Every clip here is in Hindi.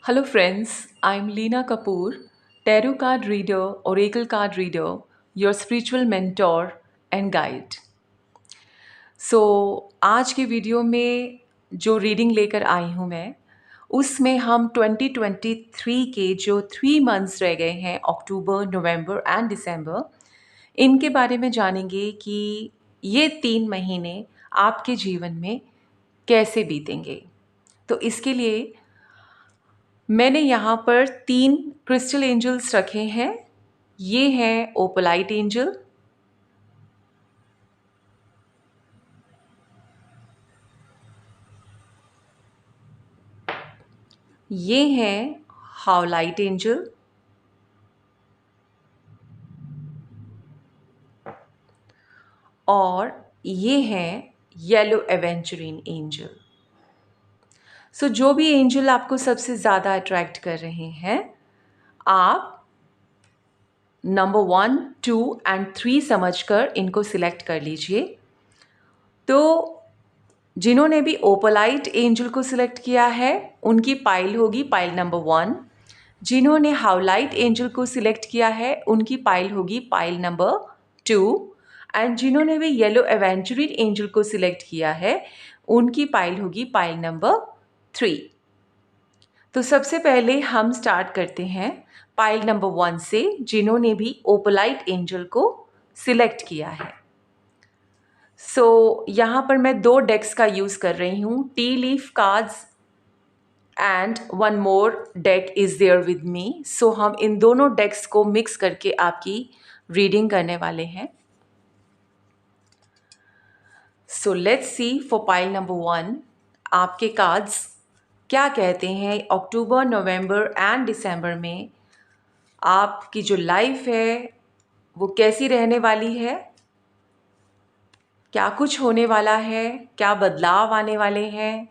Hello, friends. I'm Leena Kapoor, tarot card reader, oracle card reader, your spiritual mentor and guide. आज की वीडियो में जो रीडिंग लेकर आई हूँ मैं, उसमें हम 2023 के जो 3 मंथ्स रह गए हैं, अक्टूबर, नवंबर एंड दिसंबर, इनके बारे में जानेंगे कि ये 3 महीने आपके जीवन में कैसे बीतेंगे। तो इसके लिए मैंने यहाँ पर 3 क्रिस्टल एंजल्स रखे हैं। ये हैं ओपोलाइट एंजल, ये हैं हाउलाइट एंजल, और ये हैं येलो एवेंचुरिन एंजल। जो भी एंजल आपको सबसे ज़्यादा अट्रैक्ट कर रहे हैं, आप नंबर 1, 2 एंड 3 समझकर इनको सिलेक्ट कर लीजिए। तो जिन्होंने भी ओपोलाइट एंजल को सिलेक्ट किया है, उनकी पाइल होगी पाइल नंबर 1। जिन्होंने हाउलाइट एंजल को सिलेक्ट किया है, उनकी पाइल होगी पाइल नंबर 2। एंड जिन्होंने भी येलो एवेंचुरिन एंजल को सिलेक्ट किया है, उनकी पाइल होगी पाइल नंबर 3। तो सबसे पहले हम स्टार्ट करते हैं पाइल नंबर 1 से, जिन्होंने भी ओपोलाइट एंजल को सिलेक्ट किया है। यहाँ पर मैं 2 डेक्स का यूज़ कर रही हूँ, tea leaf cards and one more deck is there with me. हम इन दोनों डेक्स को मिक्स करके आपकी रीडिंग करने वाले हैं। Let's see for pile number 1, आपके कार्ड्स क्या कहते हैं अक्टूबर, नवंबर एंड दिसंबर में आपकी जो लाइफ है वो कैसी रहने वाली है, क्या कुछ होने वाला है, क्या बदलाव आने वाले हैं,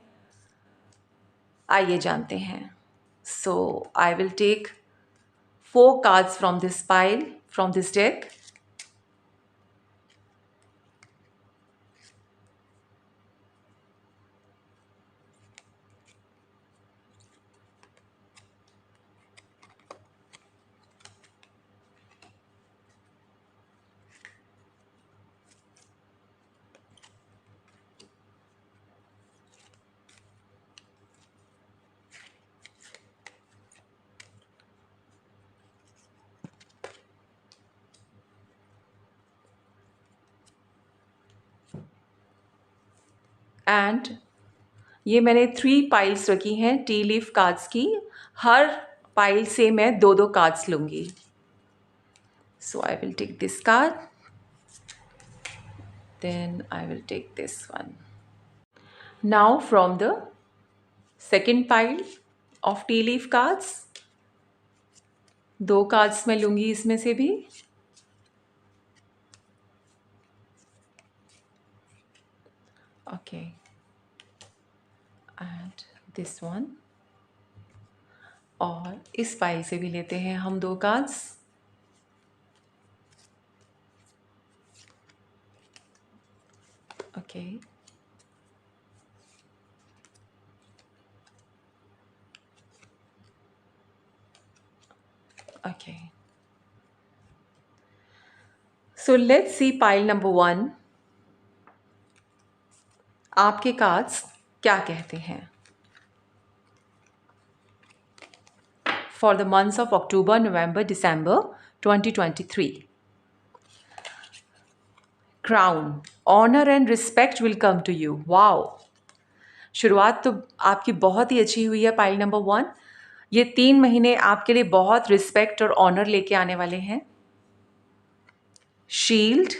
आइए जानते हैं। I will take 4 cards from this pile, from this deck. And ये मैंने 3 पाइल्स रखी हैं टी लीफ कार्ड्स की। हर पाइल से मैं 2-2 कार्ड्स लूँगी। I will take this card, then I will take this one. Now from the second pile of tea leaf cards, 2 cards मैं लूँगी इसमें से भी। Okay, and this one. और इस पाइल से भी लेते हैं हम 2 cards. Okay, okay. Let's see pile number 1, आपके कार्ड्स क्या कहते हैं for the months of October, November, December 2023। Crown, honour and respect will come to you. Wow, शुरुआत तो आपकी बहुत ही अच्छी हुई है पाइल नंबर 1। ये 3 महीने आपके लिए बहुत रिस्पेक्ट और ऑनर लेके आने वाले हैं। शील्ड,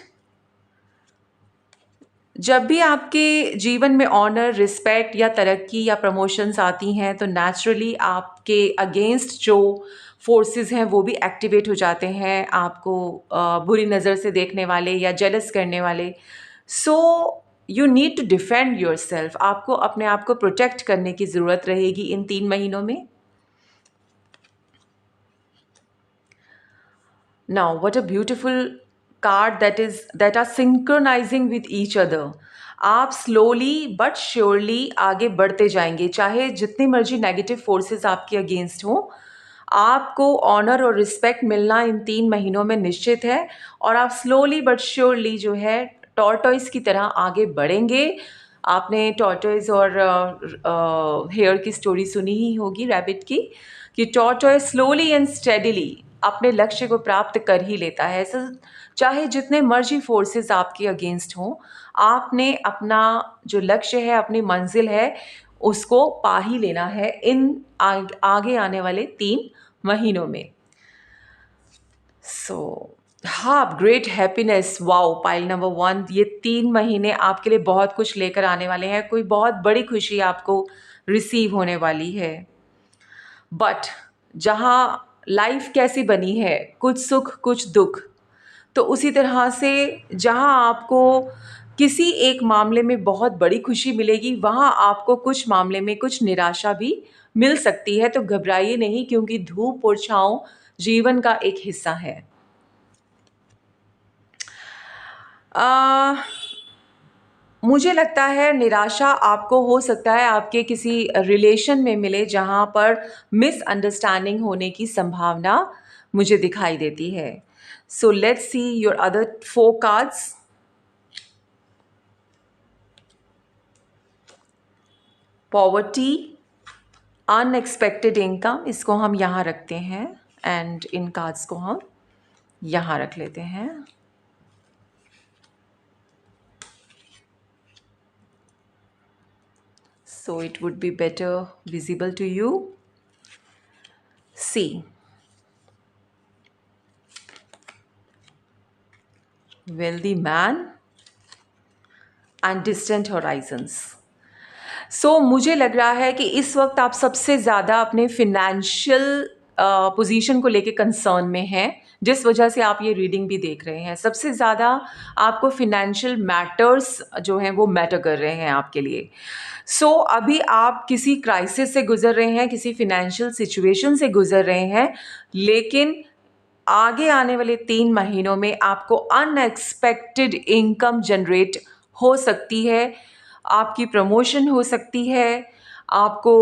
जब भी आपके जीवन में ऑनर, रिस्पेक्ट या तरक्की या प्रमोशंस आती हैं, तो नेचुरली आपके अगेंस्ट जो फोर्सेस हैं वो भी एक्टिवेट हो जाते हैं, आपको बुरी नज़र से देखने वाले या जेलस करने वाले। You need to defend yourself. आपको अपने आप को प्रोटेक्ट करने की ज़रूरत रहेगी इन 3 महीनों में। Now, what a beautiful card that are synchronizing with each other. आप स्लोली बट श्योरली आगे बढ़ते जाएंगे, चाहे जितनी मर्जी नेगेटिव फोर्सेस आपके अगेंस्ट हो। आपको ऑनर और रिस्पेक्ट मिलना इन 3 महीनों में निश्चित है, और आप स्लोली बट श्योरली जो है टॉर्टॉइस की तरह आगे बढ़ेंगे। आपने टॉर्टॉइस और हेयर की स्टोरी सुनी ही होगी, रैबिट की, कि टॉर्टॉइस स्लोली एंड स्टेडिली अपने लक्ष्य को प्राप्त कर ही लेता है। ऐसा चाहे जितने मर्जी फोर्सेस आपके अगेंस्ट हों, आपने अपना जो लक्ष्य है, अपनी मंजिल है, उसको पा ही लेना है इन आगे आने वाले 3 महीनों में। सो हाँ, great happiness, wow, pile number 1, ये 3 महीने आपके लिए बहुत कुछ लेकर आने वाले हैं। कोई बहुत बड़ी खुशी आपको रिसीव होने वाली है। बट जहाँ लाइफ कैसी बनी है, कुछ सुख कुछ दुख, तो उसी तरह से जहाँ आपको किसी एक मामले में बहुत बड़ी खुशी मिलेगी, वहाँ आपको कुछ मामले में कुछ निराशा भी मिल सकती है। तो घबराइए नहीं, क्योंकि धूप और छाँव जीवन का एक हिस्सा है। मुझे लगता है निराशा आपको हो सकता है आपके किसी रिलेशन में मिले, जहाँ पर मिसअंडरस्टैंडिंग होने की संभावना मुझे दिखाई देती है। So let's see your other 4 cards. Poverty, unexpected income, इसको हम यहाँ रखते हैं, एंड इन कार्ड्स को हम यहाँ रख लेते हैं। So it would be better visible to you. C, wealthy man and distant horizons. So मुझे लग रहा है कि इस वक्त आप सबसे ज़्यादा अपने फिनेंशियल पोजीशन को लेके कंसर्न में हैं, जिस वजह से आप ये रीडिंग भी देख रहे हैं। सबसे ज़्यादा आपको फिनेंशियल मैटर्स जो हैं वो मैटर कर रहे हैं आपके लिए। सो अभी आप किसी क्राइसिस से गुजर रहे हैं, किसी फिनेंशियल सिचुएशन से गुजर रहे हैं, लेकिन आगे आने वाले 3 महीनों में आपको अनएक्सपेक्टेड इनकम जनरेट हो सकती है। आपकी प्रमोशन हो सकती है, आपको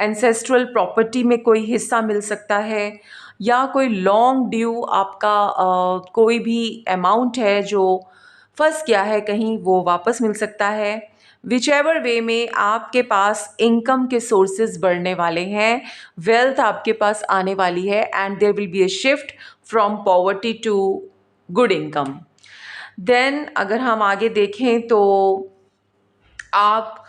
एंसेस्ट्रल प्रॉपर्टी में कोई हिस्सा मिल सकता है, या कोई लॉन्ग ड्यू आपका कोई भी अमाउंट है जो फंस गया है कहीं, वो वापस मिल सकता है। विच एवर वे में आपके पास इनकम के सोर्सेज बढ़ने वाले हैं, वेल्थ आपके पास आने वाली है, and there will be a shift from poverty to good income. Then अगर हम आगे देखें तो आप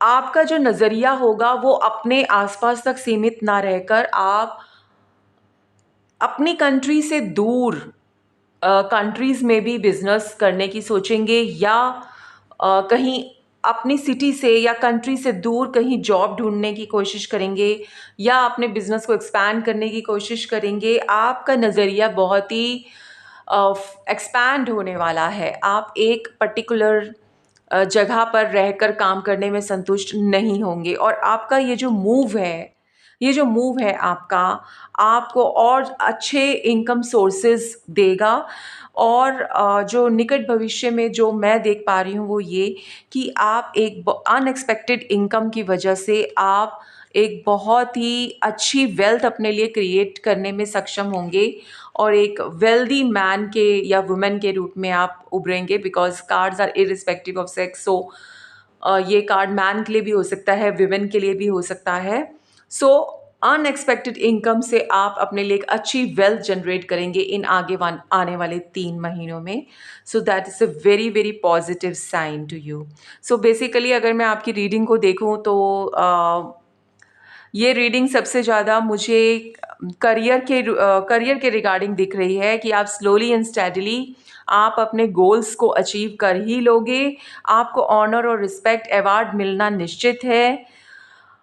आपका जो नज़रिया होगा वो अपने आसपास तक सीमित ना रहकर आप अपनी कंट्री से दूर कंट्रीज़ में भी बिजनेस करने की सोचेंगे, या कहीं अपनी सिटी से या कंट्री से दूर कहीं जॉब ढूंढने की कोशिश करेंगे, या अपने बिजनेस को एक्सपैंड करने की कोशिश करेंगे। आपका नज़रिया बहुत ही एक्सपैंड होने वाला है। आप एक पर्टिकुलर जगह पर रहकर काम करने में संतुष्ट नहीं होंगे, और आपका ये जो मूव है आपका, आपको और अच्छे इनकम सोर्सेज देगा। और जो निकट भविष्य में जो मैं देख पा रही हूँ वो ये कि आप एक अनएक्सपेक्टेड इनकम की वजह से आप एक बहुत ही अच्छी वेल्थ अपने लिए क्रिएट करने में सक्षम होंगे, और एक वेल्दी मैन के या वुमेन के रूप में आप उभरेंगे, because cards are irrespective of sex. So ये कार्ड मैन के लिए भी हो सकता है, विमेन के लिए भी हो सकता है। सो अनएक्सपेक्टेड इनकम से आप अपने लिए एक अच्छी वेल्थ जनरेट करेंगे इन आने वाले 3 महीनों में। So that is a very very positive sign to you. So basically अगर मैं आपकी रीडिंग को देखूं तो ये रीडिंग सबसे ज़्यादा मुझे करियर के रिगार्डिंग दिख रही है कि आप स्लोली एंड स्टेडीली आप अपने गोल्स को अचीव कर ही लोगे। आपको ऑनर और रिस्पेक्ट अवार्ड मिलना निश्चित है।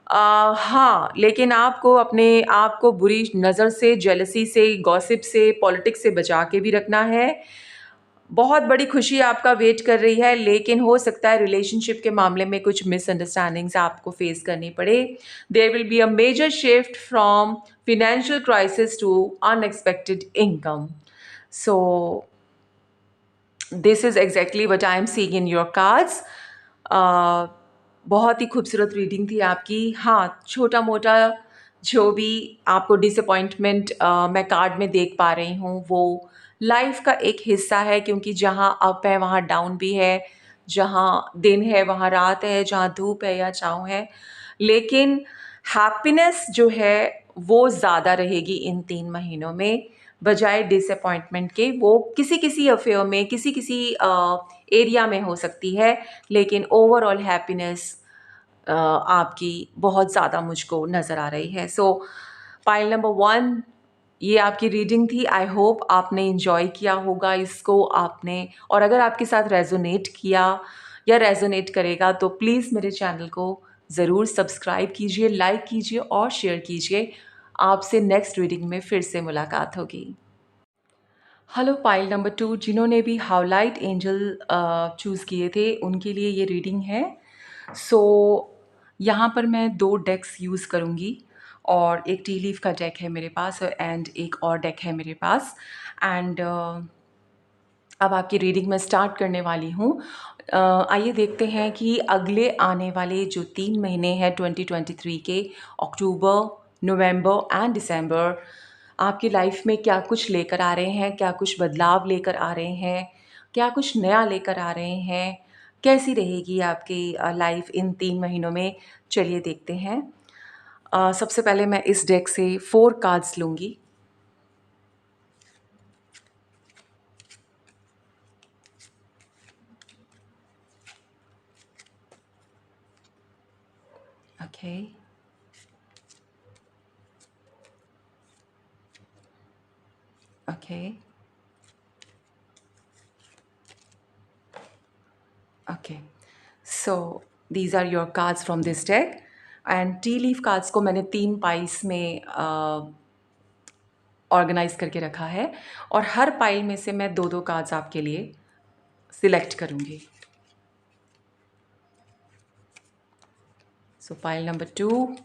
हाँ, लेकिन आपको अपने आप को बुरी नज़र से, जेलसी से, गॉसिप से, पॉलिटिक्स से बचा के भी रखना है। बहुत बड़ी खुशी आपका वेट कर रही है, लेकिन हो सकता है रिलेशनशिप के मामले में कुछ मिसअंडरस्टैंडिंग्स आपको फेस करनी पड़े। There will be a major shift from financial crisis to unexpected income. So this is exactly what I am seeing in your cards. बहुत ही खूबसूरत रीडिंग थी आपकी। हाँ, छोटा मोटा जो भी आपको डिसअपॉइंटमेंट मैं कार्ड में देख पा रही हूँ, वो लाइफ का एक हिस्सा है, क्योंकि जहाँ अप है वहाँ डाउन भी है, जहाँ दिन है वहाँ रात है, जहाँ धूप है या छाँव है। लेकिन हैप्पीनेस जो है वो ज़्यादा रहेगी इन 3 महीनों में, बजाय डिसअपॉइंटमेंट के। वो किसी-किसी अफ़ेयर में, किसी-किसी एरिया में हो सकती है, लेकिन ओवरऑल हैप्पीनेस आपकी बहुत ज़्यादा मुझको नज़र आ रही है। सो पाइल नंबर 1, ये आपकी रीडिंग थी। आई होप आपने एन्जॉय किया होगा इसको आपने, और अगर आपके साथ रेज़ोनेट किया या रेज़ोनेट करेगा तो प्लीज़ मेरे चैनल को ज़रूर सब्सक्राइब कीजिए, लाइक कीजिए और शेयर कीजिए। आपसे नेक्स्ट रीडिंग में फिर से मुलाकात होगी। हेलो पाइल नंबर 2, जिन्होंने भी हाउलाइट एंजल चूज़ किए थे उनके लिए ये रीडिंग है। सो यहाँ पर मैं 2 डेक्स यूज़ करूँगी, और एक टी लीफ का डेक है मेरे पास एंड एक और डेक है मेरे पास। एंड अब आपकी रीडिंग मैं स्टार्ट करने वाली हूँ। आइए देखते हैं कि अगले आने वाले जो 3 महीने हैं 2023 के, अक्टूबर, नवंबर एंड दिसंबर, आपकी लाइफ में क्या कुछ लेकर आ रहे हैं, क्या कुछ बदलाव लेकर आ रहे हैं, क्या कुछ नया लेकर आ रहे हैं, कैसी रहेगी आपकी लाइफ इन 3 महीनों में। चलिए देखते हैं। सबसे पहले मैं इस डेक से 4 कार्ड्स लूँगी। Okay, okay, okay. So these are your cards from this deck. And tea leaf cards को मैंने 3 पाइल्स में ऑर्गेनाइज करके रखा है, और हर पाइल में से मैं 2-2 कार्ड्स आपके लिए सिलेक्ट करूँगी। सो pile number 2,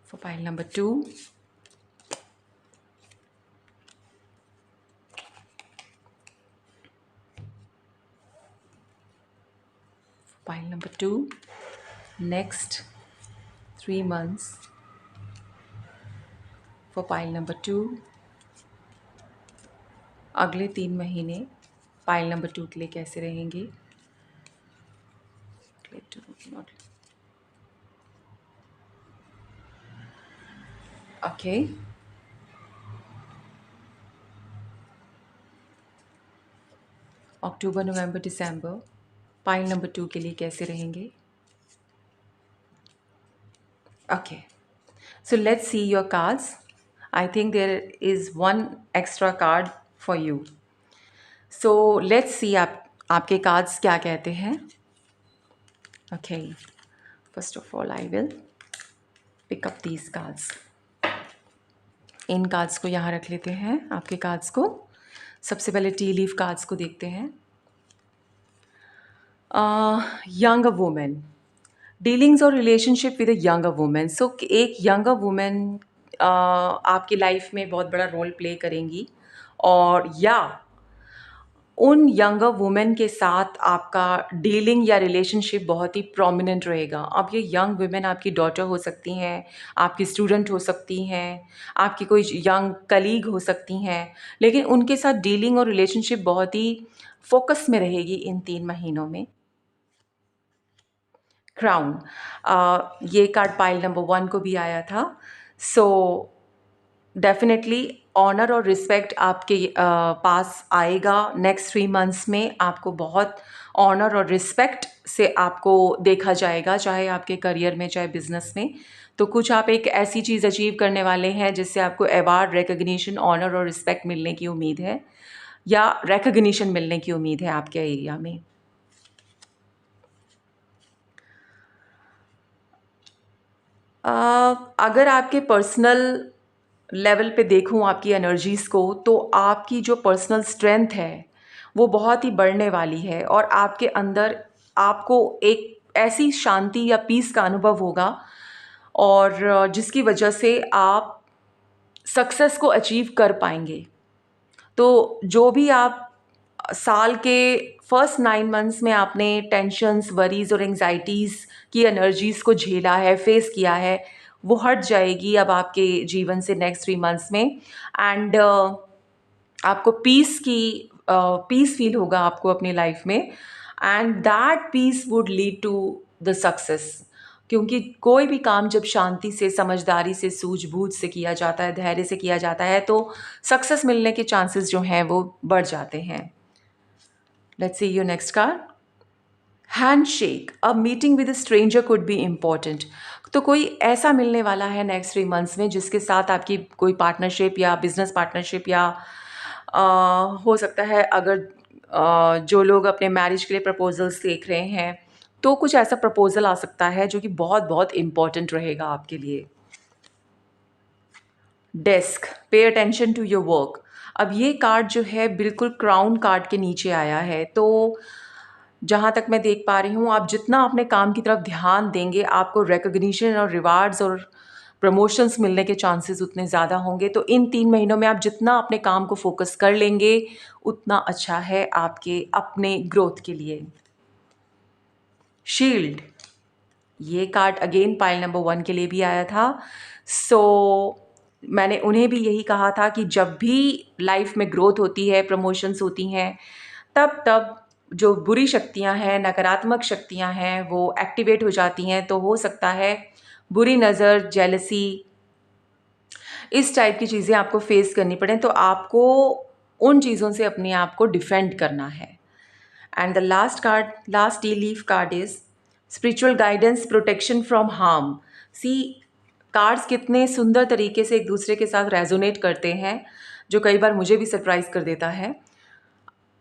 for pile number 2, pile number 2, next 3 months for pile number 2, अगले 3 महीने पाइल नंबर 2 के लिए कैसे रहेंगे। ओके, अक्टूबर, नवंबर, दिसंबर पाइल नंबर 2 के लिए कैसे रहेंगे। Okay, so let's see your cards. I think there is one extra card for you. So let's see आपके कार्ड्स क्या कहते हैं। Okay, first of all I will pick up these cards. इन कार्ड्स को यहाँ रख लेते हैं, आपके कार्ड्स को। सबसे पहले टी लीफ कार्ड्स को देखते हैं। यंग वुमेन, डीलिंग्स और relationship with a young women. So एक यंग वुमेन आपकी लाइफ में बहुत बड़ा रोल प्ले करेंगी, और या उन यंगर वुमेन के साथ आपका डीलिंग या रिलेशनशिप बहुत ही प्रोमिनेंट रहेगा। अब ये यंग वुमेन आपकी डॉटर हो सकती हैं, आपकी स्टूडेंट हो सकती हैं, आपकी कोई यंग कलीग हो सकती हैं, लेकिन उनके साथ डीलिंग और रिलेशनशिप बहुत ही फोकस में रहेगी इन 3 महीनों में। क्राउन, ये कार्ड पाइल नंबर 1 को भी आया था। सो डेफिनेटली ऑनर और रिस्पेक्ट आपके पास आएगा नेक्स्ट 3 मंथ्स में। आपको बहुत ऑनर और रिस्पेक्ट से आपको देखा जाएगा, चाहे आपके करियर में चाहे बिजनेस में। तो कुछ आप एक ऐसी चीज़ अचीव करने वाले हैं जिससे आपको अवार्ड, रिकग्निशन, ऑनर और रिस्पेक्ट मिलने की उम्मीद है, या रिकग्निशन मिलने की उम्मीद है आपके एरिया में। अगर आपके पर्सनल लेवल पे देखूं आपकी एनर्जीज़ को, तो आपकी जो पर्सनल स्ट्रेंथ है वो बहुत ही बढ़ने वाली है, और आपके अंदर आपको एक ऐसी शांति या पीस का अनुभव होगा, और जिसकी वजह से आप सक्सेस को अचीव कर पाएंगे। तो जो भी आप साल के फर्स्ट 9 मंथ्स में आपने टेंशन्स, वरीज और एंग्जाइटीज़ की एनर्जीज़ को झेला है, फेस किया है, वो हट जाएगी अब आपके जीवन से नेक्स्ट 3 मंथ्स में। एंड आपको पीस फील होगा आपको अपनी लाइफ में, and that peace would lead to the success. क्योंकि कोई भी काम जब शांति से, समझदारी से, सूझबूझ से किया जाता है, धैर्य से किया जाता है, तो सक्सेस मिलने के चांसेस जो हैं वो बढ़ जाते हैं। Let's see your next card. Handshake, a meeting with a stranger could be important. तो कोई ऐसा मिलने वाला है नेक्स्ट 3 मंथ्स में जिसके साथ आपकी कोई पार्टनरशिप या बिजनेस पार्टनरशिप या हो सकता है, अगर जो लोग अपने मैरिज के लिए प्रपोजल्स देख रहे हैं, तो कुछ ऐसा प्रपोजल आ सकता है जो कि बहुत बहुत इम्पॉर्टेंट रहेगा आपके लिए। Desk, pay attention to your work. अब ये कार्ड जो है बिल्कुल क्राउन कार्ड के नीचे आया है, तो जहाँ तक मैं देख पा रही हूँ, आप जितना अपने काम की तरफ ध्यान देंगे, आपको रिकॉग्निशन और रिवार्ड्स और प्रमोशंस मिलने के चांसेस उतने ज़्यादा होंगे। तो इन 3 महीनों में आप जितना अपने काम को फोकस कर लेंगे, उतना अच्छा है आपके अपने ग्रोथ के लिए। शील्ड, ये कार्ड अगेन पाइल नंबर 1 के लिए भी आया था। सो मैंने उन्हें भी यही कहा था कि जब भी लाइफ में ग्रोथ होती है, प्रमोशंस होती हैं, तब तब जो बुरी शक्तियां हैं, नकारात्मक शक्तियां हैं, वो एक्टिवेट हो जाती हैं। तो हो सकता है बुरी नज़र, जेलसी, इस टाइप की चीज़ें आपको फेस करनी पड़े, तो आपको उन चीज़ों से अपने आप को डिफेंड करना है। And the last card, last tea leaf card is spiritual guidance, protection from harm. See, cards कितने सुंदर तरीके से एक दूसरे के साथ रेजोनेट करते हैं, जो कई बार मुझे भी सरप्राइज कर देता है।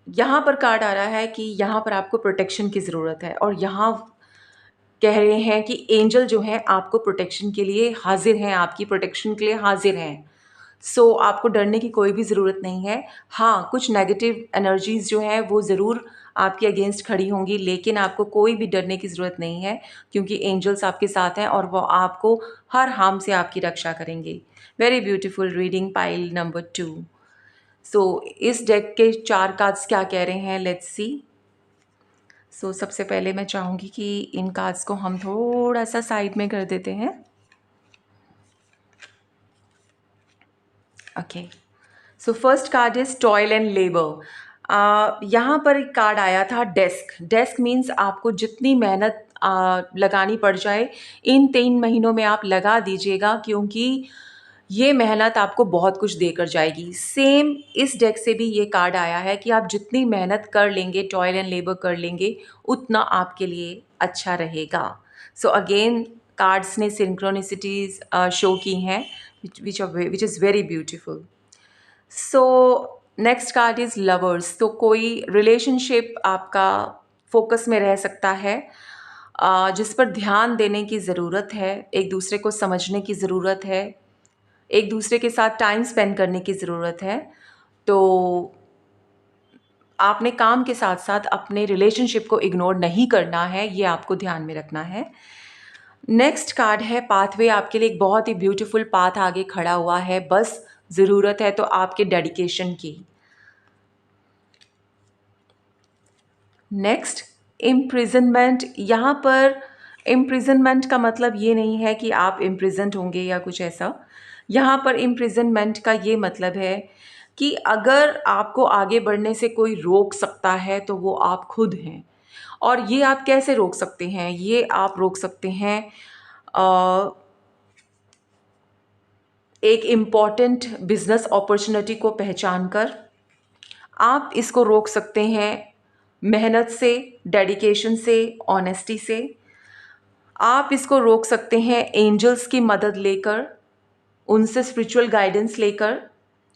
यहाँ पर कार्ड आ रहा है कि यहाँ पर आपको प्रोटेक्शन की ज़रूरत है, और यहाँ कह रहे हैं कि एंजल जो हैं आपको प्रोटेक्शन के लिए हाजिर हैं, आपकी प्रोटेक्शन के लिए हाजिर हैं। सो आपको डरने की कोई भी ज़रूरत नहीं है। हाँ, कुछ नेगेटिव एनर्जीज़ जो हैं वो ज़रूर आपके अगेंस्ट खड़ी होंगी, लेकिन आपको कोई भी डरने की ज़रूरत नहीं है, क्योंकि एंजल्स आपके साथ हैं और वो आपको हर हार्म से आपकी रक्षा करेंगे। Very beautiful reading, pile number 2। सो इस डेक के 4 कार्ड्स क्या कह रहे हैं, लेट्स सी। सो सबसे पहले मैं चाहूँगी कि इन कार्ड्स को हम थोड़ा सा साइड में कर देते हैं। Okay, so first card is toil and labour. यहाँ पर एक कार्ड आया था डेस्क। डेस्क मीन्स आपको जितनी मेहनत लगानी पड़ जाए, इन 3 महीनों में आप लगा दीजिएगा, क्योंकि ये मेहनत आपको बहुत कुछ देकर जाएगी। सेम इस डेक से भी ये कार्ड आया है कि आप जितनी मेहनत कर लेंगे, टॉयल एंड लेबर कर लेंगे, उतना आपके लिए अच्छा रहेगा। सो अगेन कार्ड्स ने सिंक्रोनिसिटीज शो की हैं, which is very beautiful. So next card is lovers. तो कोई रिलेशनशिप आपका फोकस में रह सकता है, जिस पर ध्यान देने की ज़रूरत है, एक दूसरे को समझने की ज़रूरत है, एक दूसरे के साथ टाइम स्पेंड करने की ज़रूरत है। तो आपने काम के साथ साथ अपने रिलेशनशिप को इग्नोर नहीं करना है, ये आपको ध्यान में रखना है। नेक्स्ट कार्ड है पाथवे। आपके लिए एक बहुत ही ब्यूटीफुल पाथ आगे खड़ा हुआ है, बस ज़रूरत है तो आपके डेडिकेशन की। Next, imprisonment. यहाँ पर इम्प्रिजनमेंट का मतलब ये नहीं है कि आप इम्प्रिजन्ड होंगे या कुछ ऐसा। यहाँ पर इम्प्रिजनमेंट का ये मतलब है कि अगर आपको आगे बढ़ने से कोई रोक सकता है तो वो आप खुद हैं। और ये आप कैसे रोक सकते हैं? ये आप रोक सकते हैं एक इम्पॉर्टेंट बिजनेस अपॉर्चुनिटी को पहचान कर। आप इसको रोक सकते हैं मेहनत से, डेडिकेशन से, ऑनेस्टी से। आप इसको रोक सकते हैं एंजल्स की मदद लेकर, उनसे स्पिरिचुअल गाइडेंस लेकर,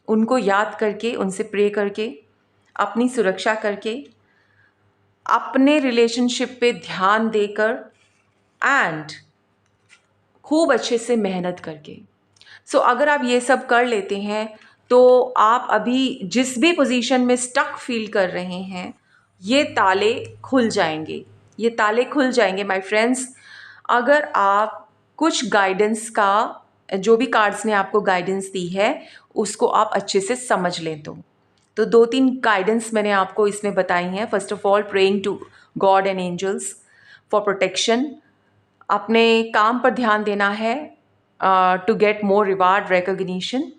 उनको याद करके, उनसे प्रे करके, अपनी सुरक्षा करके, अपने रिलेशनशिप पे ध्यान देकर, एंड खूब अच्छे से मेहनत करके। सो अगर आप ये सब कर लेते हैं तो आप अभी जिस भी पोजीशन में स्टक फील कर रहे हैं, ये ताले खुल जाएंगे, ये ताले खुल जाएंगे माय फ्रेंड्स। अगर आप कुछ गाइडेंस का, जो भी कार्ड्स ने आपको गाइडेंस दी है, उसको आप अच्छे से समझ लें तो। तो 2-3 गाइडेंस मैंने आपको इसमें बताई हैं। First of all, praying to God and angels for protection. अपने काम पर ध्यान देना है to get more reward recognition,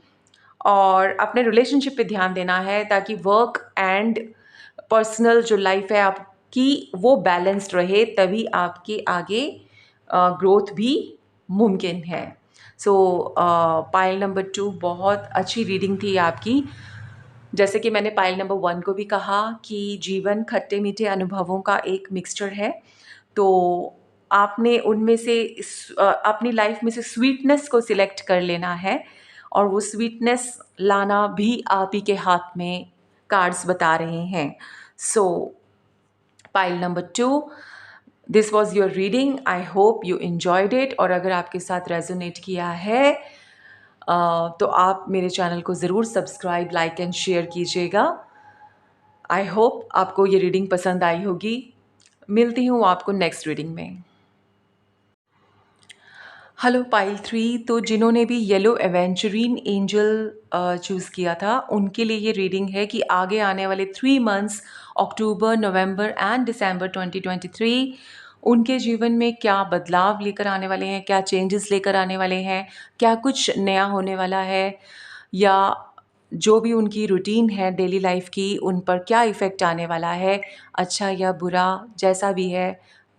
और अपने रिलेशनशिप पे ध्यान देना है ताकि वर्क एंड पर्सनल जो लाइफ है आपकी वो बैलेंस्ड रहे, तभी आपके आगे ग्रोथ भी मुमकिन है। सो पाइल नंबर 2 बहुत अच्छी रीडिंग थी आपकी। जैसे कि मैंने पाइल नंबर 1 को भी कहा कि जीवन खट्टे मीठे अनुभवों का एक मिक्सचर है, तो आपने उनमें से अपनी लाइफ में से स्वीटनेस को सिलेक्ट कर लेना है, और वो स्वीटनेस लाना भी आप ही के हाथ में कार्ड्स बता रहे हैं। सो pile number 2, this was your reading. I hope you enjoyed it, और अगर आपके साथ रेजोनेट किया है तो आप मेरे चैनल को ज़रूर सब्सक्राइब, लाइक एंड शेयर कीजिएगा। आई होप आपको ये रीडिंग पसंद आई होगी। मिलती हूँ आपको नेक्स्ट रीडिंग में। हेलो पाइल 3, तो जिन्होंने भी येलो एवेंचुरीन एंजल चूज़ किया था, उनके लिए ये रीडिंग है कि आगे आने वाले 3 मंथ्स, अक्टूबर, नवंबर एंड दिसंबर 2023, उनके जीवन में क्या बदलाव लेकर आने वाले हैं, क्या चेंजेस लेकर आने वाले हैं, क्या कुछ नया होने वाला है, या जो भी उनकी रूटीन है डेली लाइफ की, उन पर क्या इफ़ेक्ट आने वाला है, अच्छा या बुरा, जैसा भी है,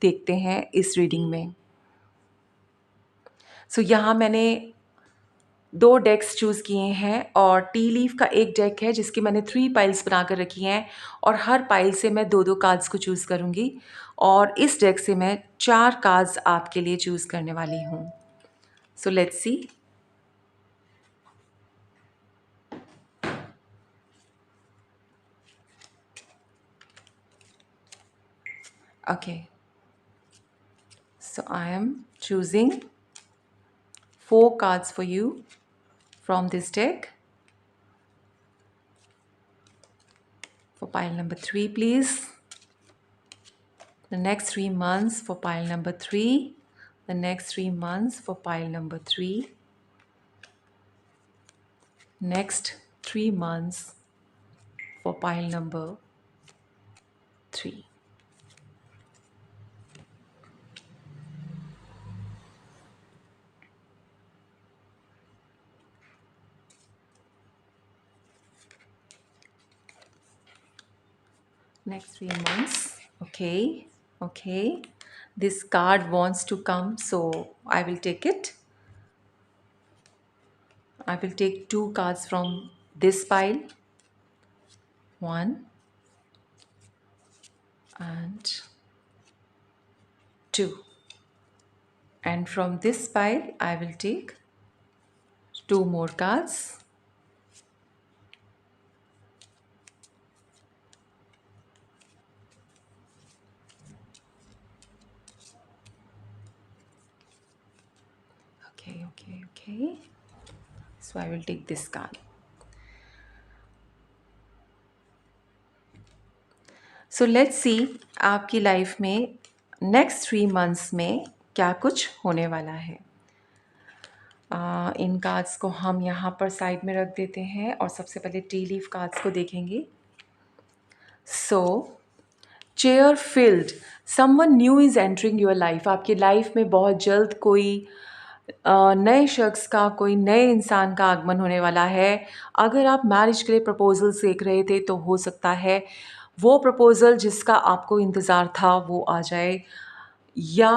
देखते हैं इस रीडिंग में। सो यहाँ मैंने 2 डेक्स चूज़ किए हैं, और टी लीफ का एक डेक है जिसकी मैंने 3 पाइल्स बना कर रखी हैं, और हर पाइल से मैं 2-2 कार्ड्स को चूज़ करूँगी, और इस डेक से मैं 4 कार्ड्स आपके लिए चूज़ करने वाली हूँ। So let's see. Okay, so I am choosing 4 cards for you from this deck. For pile number 3, please. The next 3 months for pile number 3. The next 3 months for pile number 3. Next 3 months for pile number 3. Next 3 months. Okay, okay. This card wants to come, so I will take it. I will take 2 cards from this pile. 1 and 2. And from this pile, I will take 2 more cards. Okay. So I will take this card. So let's see आपकी लाइफ में नेक्स्ट 3 मंथ्स में क्या कुछ होने वाला है। इन कार्ड्स को हम यहाँ पर साइड में रख देते हैं, और सबसे पहले टी लीफ कार्ड्स को देखेंगे। So chair filled, someone new is entering your life. आपकी लाइफ में बहुत जल्द कोई नए शख्स का, कोई नए इंसान का आगमन होने वाला है। अगर आप मैरिज के लिए प्रपोजल्स देख रहे थे, तो हो सकता है वो प्रपोज़ल जिसका आपको इंतज़ार था वो आ जाए, या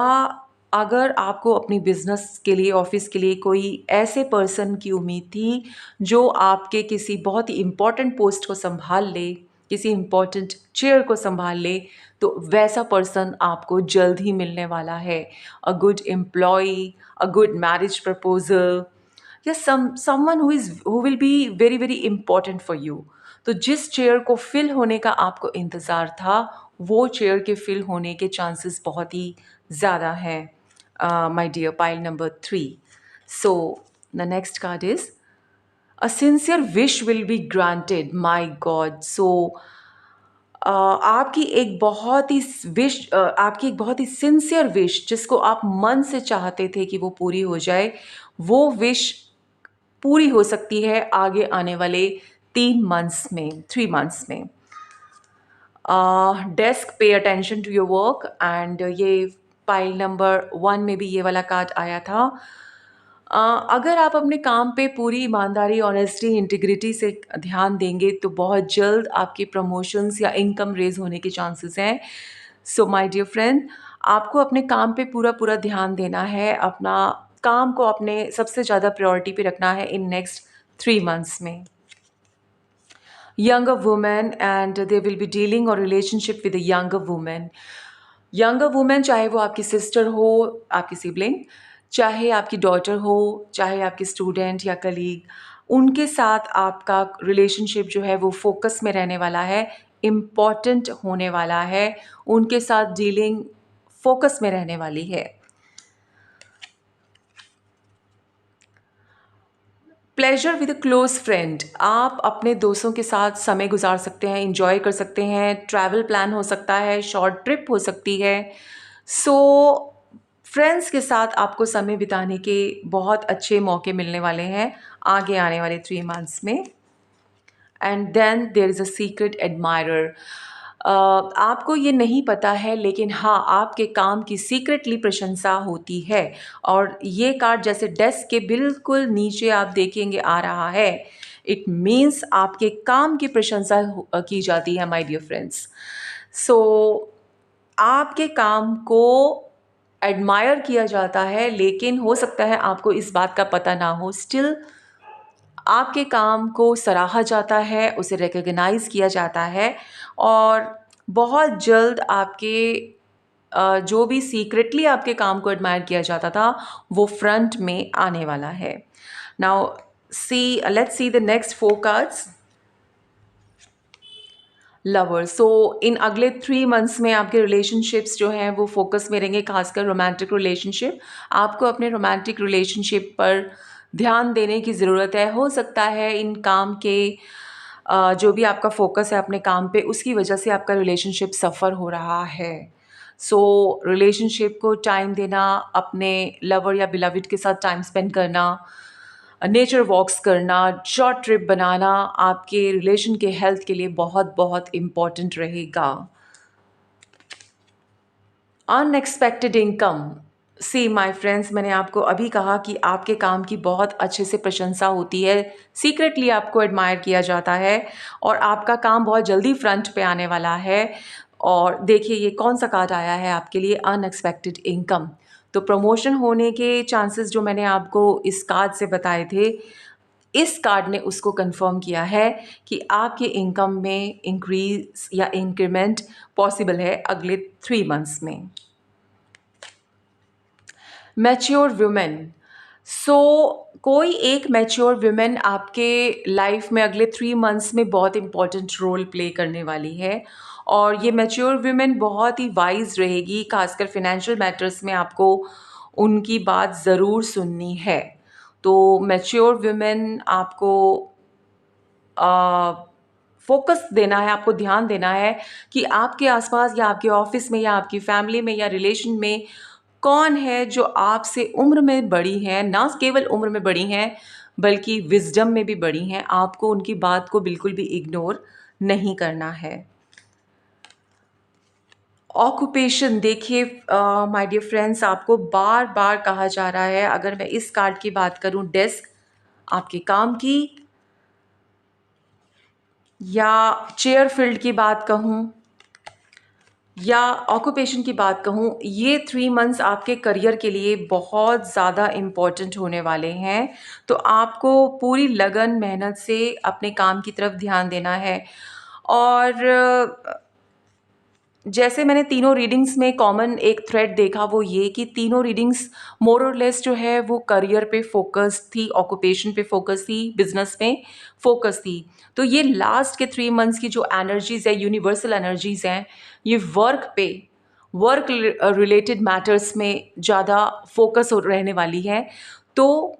अगर आपको अपनी बिज़नेस के लिए, ऑफ़िस के लिए कोई ऐसे पर्सन की उम्मीद थी जो आपके किसी बहुत ही इम्पोर्टेंट पोस्ट को संभाल ले, किसी इम्पोर्टेंट चेयर को संभाल ले, तो वैसा पर्सन आपको जल्द ही मिलने वाला है। A good employee, a good marriage proposal, या someone who will be very very important for you. तो जिस चेयर को फिल होने का आपको इंतज़ार था, वो चेयर के फिल होने के चांसेस बहुत ही ज़्यादा हैं, my dear pile number 3। So the next card is a sincere wish will be granted. My god. So आपकी एक बहुत ही आपकी एक बहुत ही सिंसियर विश, जिसको आप मन से चाहते थे कि वो पूरी हो जाए, वो विश पूरी हो सकती है आगे आने वाले 3 मंथ्स में। Desk, pay attention to your work. And ये फाइल नंबर 1 में भी ये वाला कार्ड आया था। अगर आप अपने काम पे पूरी ईमानदारी, ऑनेस्टी, इंटीग्रिटी से ध्यान देंगे तो बहुत जल्द आपके प्रमोशंस या इनकम रेज होने के चांसेस हैं। सो माय डियर फ्रेंड, आपको अपने काम पे पूरा पूरा ध्यान देना है, अपना काम को अपने सबसे ज़्यादा प्रायोरिटी पे रखना है इन नेक्स्ट 3 मंथ्स में। Younger woman, and they will be dealing or relationship with a younger woman. Younger women, चाहे वो आपकी सिस्टर हो, आपकी सिबलिंग, चाहे आपकी डॉटर हो, चाहे आपकी स्टूडेंट या कलीग, उनके साथ आपका रिलेशनशिप जो है वो फोकस में रहने वाला है, इम्पॉर्टेंट होने वाला है, उनके साथ डीलिंग फोकस में रहने वाली है। Pleasure with a close friend, आप अपने दोस्तों के साथ समय गुजार सकते हैं, इंजॉय कर सकते हैं, ट्रैवल प्लान हो सकता है, शॉर्ट ट्रिप हो सकती है। सो फ्रेंड्स के साथ आपको समय बिताने के बहुत अच्छे मौके मिलने वाले हैं आगे आने वाले 3 मंथ्स में। And then there is a secret admirer. आपको ये नहीं पता है, लेकिन हाँ, आपके काम की सीक्रेटली प्रशंसा होती है। और ये कार्ड जैसे डेस्क के बिल्कुल नीचे आप देखेंगे आ रहा है, इट मीन्स आपके काम की प्रशंसा की जाती है माय डियर फ्रेंड्स। सो आपके काम को एडमायर किया जाता है, लेकिन हो सकता है आपको इस बात का पता ना हो। स्टिल आपके काम को सराहा जाता है, उसे रिकॉग्नाइज़ किया जाता है, और बहुत जल्द आपके जो भी सीक्रेटली आपके काम को एडमायर किया जाता था वो फ्रंट में आने वाला है। Now let's see the next 4 cards. Lover, so इन अगले 3 मंथ्स में आपके रिलेशनशिप्स जो हैं वो फोकस में रहेंगे, खासकर रोमांटिक रिलेशनशिप। आपको अपने रोमांटिक रिलेशनशिप पर ध्यान देने की ज़रूरत है। हो सकता है इन काम के जो भी आपका फोकस है अपने काम पे, उसकी वजह से आपका रिलेशनशिप सफ़र हो रहा है। सो रिलेशनशिप को टाइम देना, अपने लवर या बिलविड के साथ टाइम स्पेंड करना, नेचर वॉक्स करना, शॉर्ट ट्रिप बनाना आपके रिलेशन के हेल्थ के लिए बहुत बहुत इम्पॉर्टेंट रहेगा। Unexpected income, see my friends, मैंने आपको अभी कहा कि आपके काम की बहुत अच्छे से प्रशंसा होती है, सीक्रेटली आपको एडमायर किया जाता है, और आपका काम बहुत जल्दी फ्रंट पे आने वाला है। और देखिए ये कौन सा कार्ड आया है आपके लिए, अनएक्सपेक्टेड इनकम। तो प्रमोशन होने के चांसेस जो मैंने आपको इस कार्ड से बताए थे, इस कार्ड ने उसको कंफर्म किया है कि आपके इनकम में इंक्रीज या इंक्रीमेंट पॉसिबल है अगले 3 मंथ्स में। मैच्योर वुमेन, सो कोई एक मैच्योर वुमेन आपके लाइफ में अगले 3 मंथ्स में बहुत इंपॉर्टेंट रोल प्ले करने वाली है, और ये मैच्योर वुमेन बहुत ही वाइज रहेगी, खासकर फिनेंशियल मैटर्स में आपको उनकी बात ज़रूर सुननी है। तो मैच्योर वुमेन आपको फोकस देना है, आपको ध्यान देना है कि आपके आसपास या आपके ऑफिस में या आपकी फैमिली में या रिलेशन में कौन है जो आपसे उम्र में बड़ी हैं, ना केवल उम्र में बड़ी हैं बल्कि विजडम में भी बड़ी हैं। आपको उनकी बात को बिल्कुल भी इग्नोर नहीं करना है। ऑक्यूपेशन, देखिए माय डियर फ्रेंड्स, आपको बार बार कहा जा रहा है, अगर मैं इस कार्ड की बात करूं, डेस्क आपके काम की, या चेयर फील्ड की बात कहूं, या ऑक्यूपेशन की बात कहूं, ये 3 मंथ्स आपके करियर के लिए बहुत ज़्यादा इम्पॉर्टेंट होने वाले हैं। तो आपको पूरी लगन मेहनत से अपने काम की तरफ ध्यान देना है। और जैसे मैंने तीनों रीडिंग्स में कॉमन एक थ्रेड देखा, वो ये कि तीनों रीडिंग्स मोर और लेस जो है वो करियर पे फोकस थी, ऑक्यूपेशन पे फोकस थी, बिजनेस में फोकस थी। तो ये लास्ट के 3 मंथ्स की जो एनर्जीज़ है, यूनिवर्सल एनर्जीज़ हैं, ये वर्क रिलेटेड मैटर्स में ज़्यादा फोकस रहने वाली है। तो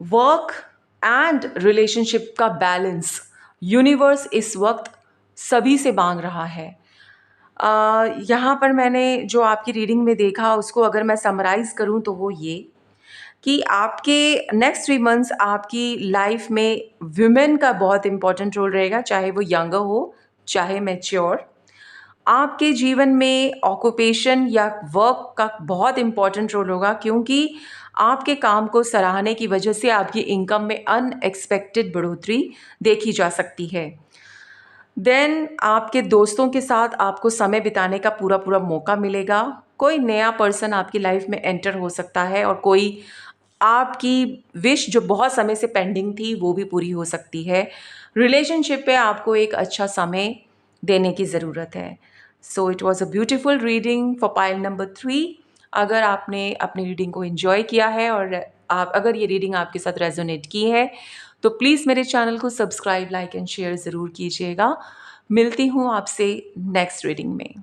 वर्क एंड रिलेशनशिप का बैलेंस यूनिवर्स इस वक्त सभी से मांग रहा है। यहाँ पर मैंने जो आपकी रीडिंग में देखा उसको अगर मैं समराइज़ करूँ तो वो ये कि आपके नेक्स्ट 3 मंथ्स आपकी लाइफ में वुमेन का बहुत इम्पोर्टेंट रोल रहेगा, चाहे वो यंगर हो, चाहे मैच्योर। आपके जीवन में ऑक्यूपेशन या वर्क का बहुत इम्पोर्टेंट रोल होगा, क्योंकि आपके काम को सराहने की वजह से आपकी इनकम में अनएक्सपेक्टेड बढ़ोतरी देखी जा सकती है। देन आपके दोस्तों के साथ आपको समय बिताने का पूरा पूरा मौका मिलेगा। कोई नया पर्सन आपकी लाइफ में एंटर हो सकता है और कोई आपकी विश जो बहुत समय से पेंडिंग थी वो भी पूरी हो सकती है। रिलेशनशिप पे आपको एक अच्छा समय देने की ज़रूरत है। So it was a beautiful reading for pile number 3। अगर आपने अपनी रीडिंग को एंजॉय किया है और आप अगर ये रीडिंग आपके साथ रेजोनेट की है तो प्लीज़ मेरे चैनल को सब्सक्राइब, लाइक एंड शेयर ज़रूर कीजिएगा। मिलती हूँ आपसे नेक्स्ट रीडिंग में।